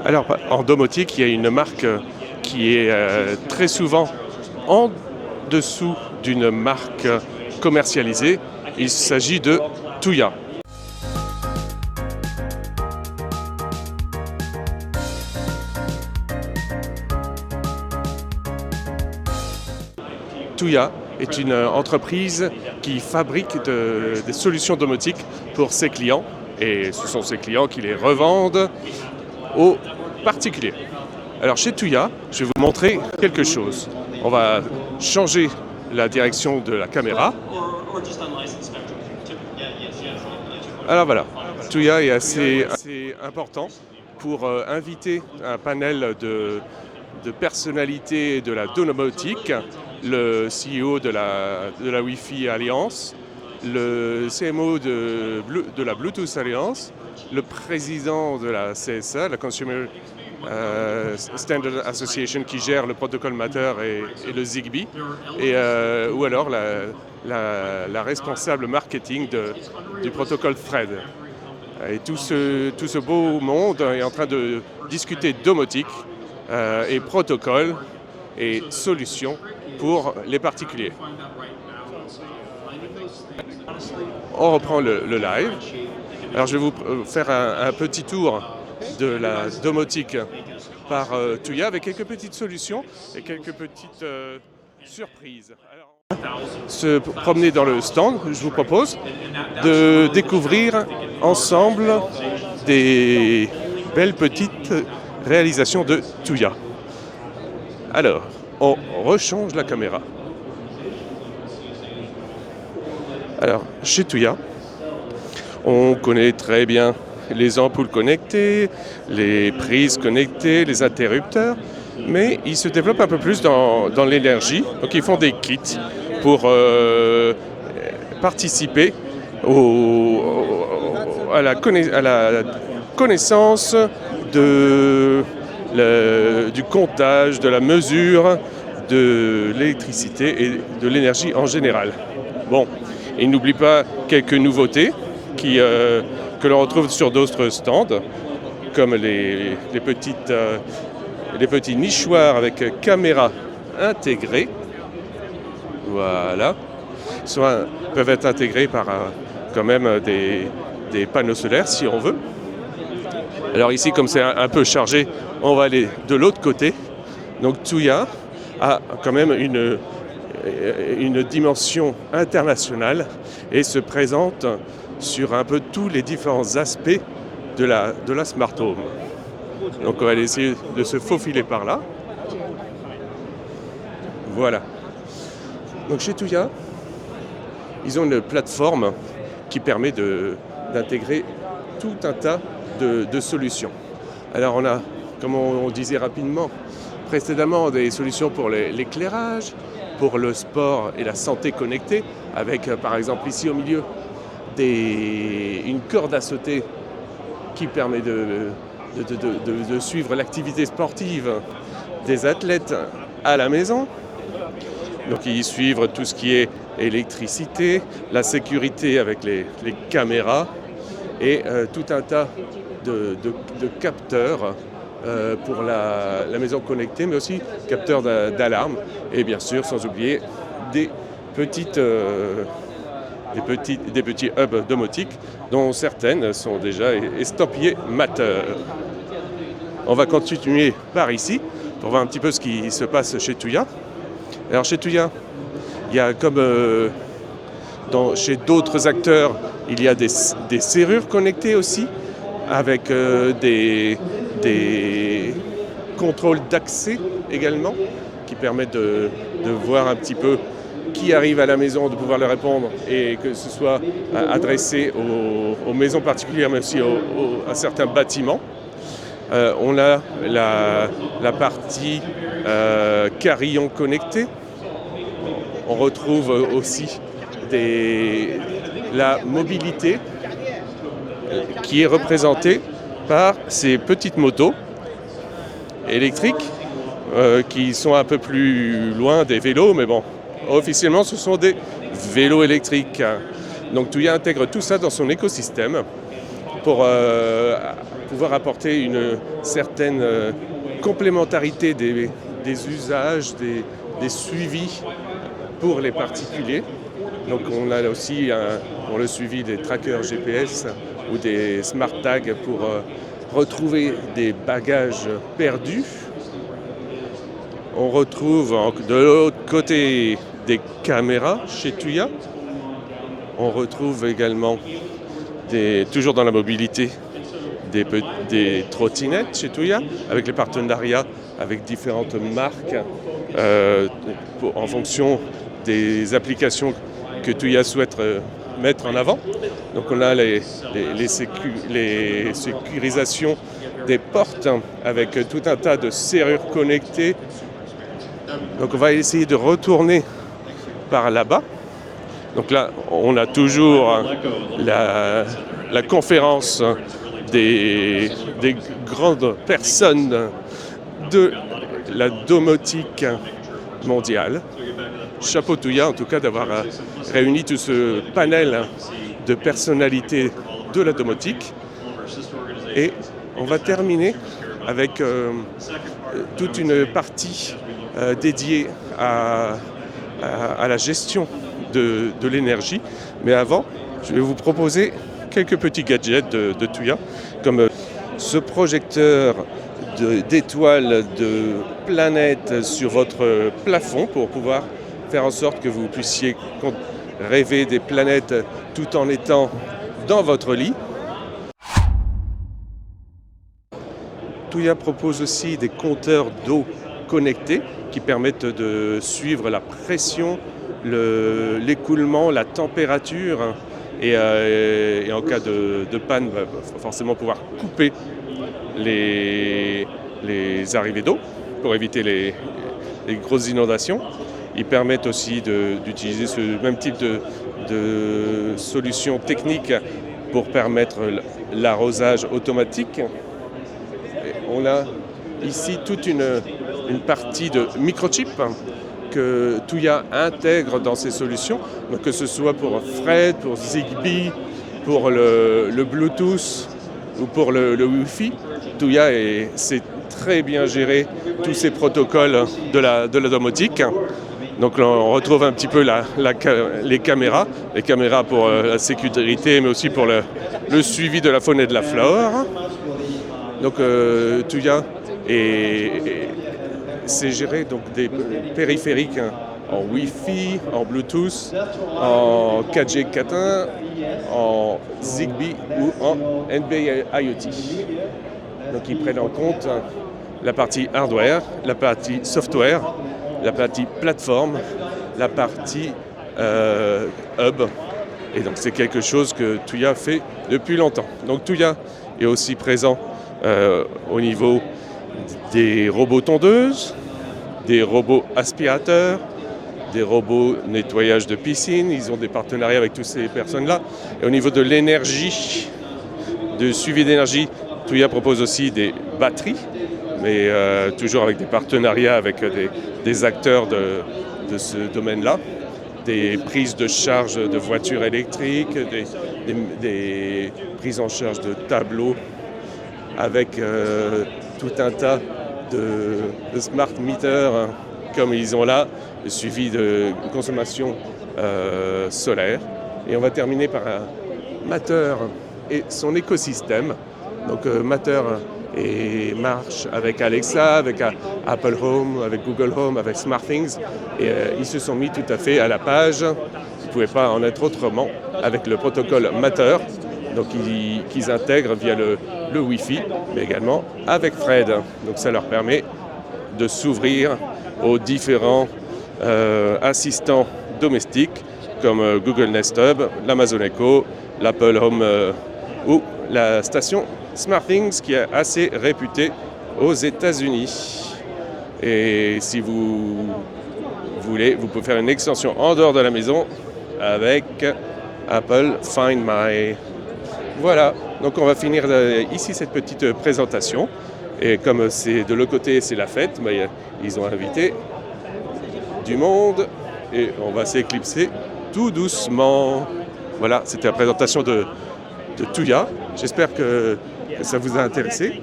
Alors, en domotique, il y a une marque qui est très souvent en dessous d'une marque commercialisée. Il s'agit de Tuya. Tuya est une entreprise qui fabrique des solutions domotiques pour ses clients. Et ce sont ses clients qui les revendent aux particuliers. Alors chez Tuya, je vais vous montrer quelque chose. On va changer la direction de la caméra. Alors voilà, Tuya est assez important pour inviter un panel de personnalités de la domotique, le CEO de la Wi-Fi Alliance, le CMO de la Bluetooth Alliance, le président de la CSA, la Consumer Standard Association, qui gère le protocole Matter et le Zigbee, ou alors la responsable marketing du protocole Thread. Et tout ce beau monde est en train de discuter domotique et protocole et solutions pour les particuliers. On reprend le live. Alors je vais vous faire un petit tour de la domotique par Tuya avec quelques petites solutions et quelques petites surprises. Alors, se promener dans le stand, je vous propose de découvrir ensemble des belles petites réalisations de Tuya. Alors, on rechange la caméra. Alors, chez Tuya, on connaît très bien les ampoules connectées, les prises connectées, les interrupteurs, mais ils se développent un peu plus dans l'énergie. Donc, ils font des kits pour participer à la connaissance du comptage, de la mesure de l'électricité et de l'énergie en général. Bon, et n'oublie pas quelques nouveautés que l'on retrouve sur d'autres stands, comme les petits nichoirs avec caméra intégrée. Voilà. Soit peuvent être intégrés par quand même des panneaux solaires si on veut. Alors ici, comme c'est un peu chargé, on va aller de l'autre côté. Donc Tuya a quand même une dimension internationale et se présente sur un peu tous les différents aspects de la Smart Home. Donc on va essayer de se faufiler par là. Voilà. Donc chez Tuya, ils ont une plateforme qui permet d'intégrer tout un tas de solutions. Alors on a, comme on disait rapidement précédemment, des solutions pour l'éclairage, pour le sport et la santé connectée, avec par exemple ici au milieu une corde à sauter qui permet de suivre l'activité sportive des athlètes à la maison. Donc ils suivent tout ce qui est électricité, la sécurité avec les caméras et tout un tas de capteurs pour la maison connectée, mais aussi capteurs d'alarme et bien sûr sans oublier des petits hubs domotiques dont certaines sont déjà estampillées Matter. On va continuer par ici pour voir un petit peu ce qui se passe chez Tuya. Alors chez Tuya, il y a comme chez d'autres acteurs, il y a des serrures connectées aussi avec des contrôles d'accès également qui permettent de voir un petit peu qui arrive à la maison, de pouvoir leur répondre et que ce soit adressé aux maisons particulières mais aussi à certains bâtiments. On a la partie carillon connecté. On retrouve aussi la mobilité qui est représentée par ces petites motos électriques qui sont un peu plus loin des vélos, mais bon, officiellement ce sont des vélos électriques. Donc Tuya intègre tout ça dans son écosystème pour pouvoir apporter une certaine complémentarité des usages, des suivis pour les particuliers. Donc on a aussi pour le suivi des trackers GPS ou des smart tags pour retrouver des bagages perdus. On retrouve de l'autre côté des caméras chez Tuya. On retrouve également, toujours dans la mobilité, des trottinettes chez Tuya, avec les partenariats avec différentes marques en fonction des applications que Tuya souhaite mettre en avant. Donc on a les sécurisations des portes avec tout un tas de serrures connectées. Donc on va essayer de retourner par là-bas. Donc là, on a toujours la conférence des grandes personnes de la domotique mondiale. Chapeau Tuya en tout cas d'avoir réuni tout ce panel de personnalités de la domotique. Et on va terminer avec toute une partie dédiée à la gestion de l'énergie. Mais avant, je vais vous proposer quelques petits gadgets de Tuya, comme ce projecteur d'étoiles, de planètes sur votre plafond pour pouvoir faire en sorte que vous puissiez rêver des planètes tout en étant dans votre lit. Tuya propose aussi des compteurs d'eau connectés qui permettent de suivre la pression, l'écoulement, la température et en cas de panne, va forcément pouvoir couper les arrivées d'eau pour éviter les grosses inondations. Ils permettent aussi d'utiliser ce même type de solution technique pour permettre l'arrosage automatique. Et on a ici toute une partie de microchips que Tuya intègre dans ses solutions, donc que ce soit pour Fred, pour Zigbee, pour le Bluetooth ou pour le Wi-Fi. Tuya sait très bien gérer tous ces protocoles de la domotique. Donc là, on retrouve un petit peu les caméras pour la sécurité, mais aussi pour le suivi de la faune et de la flore. Donc Tuya c'est géré donc des périphériques en Wi-Fi, en Bluetooth, en 4G 4.1, en Zigbee ou en NB-IoT. Donc ils prennent en compte la partie hardware, la partie software, la partie plateforme, la partie hub. Et donc c'est quelque chose que Tuya fait depuis longtemps. Donc Tuya est aussi présent au niveau des robots tondeuses, des robots aspirateurs, des robots nettoyage de piscine. Ils ont des partenariats avec toutes ces personnes-là. Et au niveau de l'énergie, de suivi d'énergie, Tuya propose aussi des batteries, mais toujours avec des partenariats avec des acteurs de ce domaine-là, des prises de charge de voitures électriques, des prises en charge de tableaux, avec tout un tas de smart meters comme ils ont là, le suivi de consommation solaire. Et on va terminer par Matter et son écosystème. Donc Matter marche avec Alexa, avec Apple Home, avec Google Home, avec SmartThings. Et ils se sont mis tout à fait à la page. Ils ne pouvaient pas en être autrement avec le protocole Matter. Donc qu'ils intègrent via le Wi-Fi, mais également avec Fred. Donc ça leur permet de s'ouvrir aux différents assistants domestiques comme Google Nest Hub, l'Amazon Echo, l'Apple Home ou la station SmartThings qui est assez réputée aux États-Unis. Et si vous voulez, vous pouvez faire une extension en dehors de la maison avec Apple Find My. Voilà, donc on va finir ici cette petite présentation. Et comme c'est de l'autre côté, c'est la fête, ils ont invité du monde et on va s'éclipser tout doucement. Voilà, c'était la présentation de Tuya. J'espère que que ça vous a intéressé.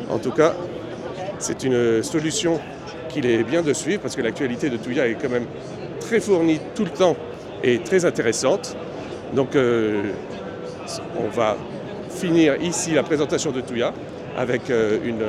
En tout cas, c'est une solution qu'il est bien de suivre parce que l'actualité de Tuya est quand même très fournie tout le temps et très intéressante. Donc on va finir ici la présentation de Tuya avec une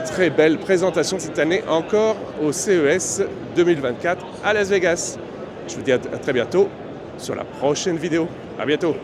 très belle présentation cette année encore au CES 2024 à Las Vegas. Je vous dis à très bientôt sur la prochaine vidéo. À bientôt.